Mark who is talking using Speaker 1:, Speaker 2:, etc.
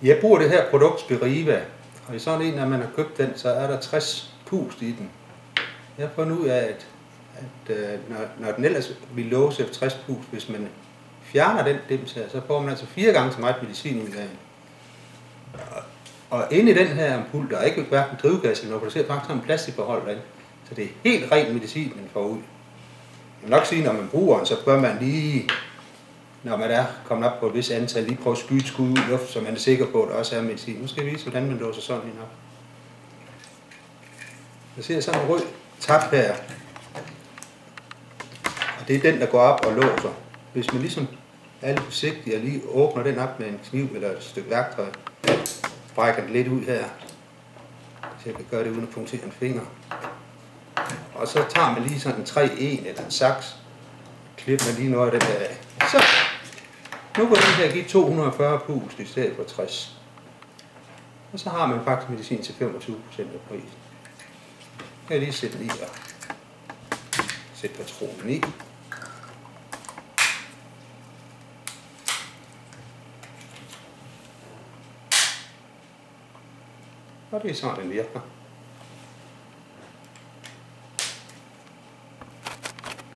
Speaker 1: Jeg bruger det her produkt Spiriva, og i sådan en, når man har købt den, så er der 60 pust i den. Jeg har fundet ud af, at når den ellers vil låse efter 60 pust, hvis man fjerner den dims her, så får man altså 4 gange så meget medicin ud af den. Og inde i den her ampul, der er ikke hverken drivgas eller noget, der ser faktisk en plastikbeholder derinde. Så det er helt ren medicin, man får ud. Jeg vil nok sige, når man bruger den, så bør man lige, når man er kommet op på et vis antal, lige prøve at skyde skud ud i luft, så man er sikker på, at der også er medicin. Nu skal jeg vise, hvordan man låser sådan en op. Jeg ser sådan en rød tap her. Og det er den, der går op og låser. Hvis man ligesom er lidt forsigtig og lige åbner den op med en kniv eller et stykke værktøj, brækker den lidt ud her, så jeg kan gøre det uden at punktere en finger. Og så tager man lige sådan en 3-1 eller en saks, klipper man lige noget af den der af. Så, nu går den her give 240 pust i stedet for 60. Og så har man faktisk medicin til 25% af prisen. Jeg kan lige sætte den i og sætte patronen i. Og det er sådan, den virker.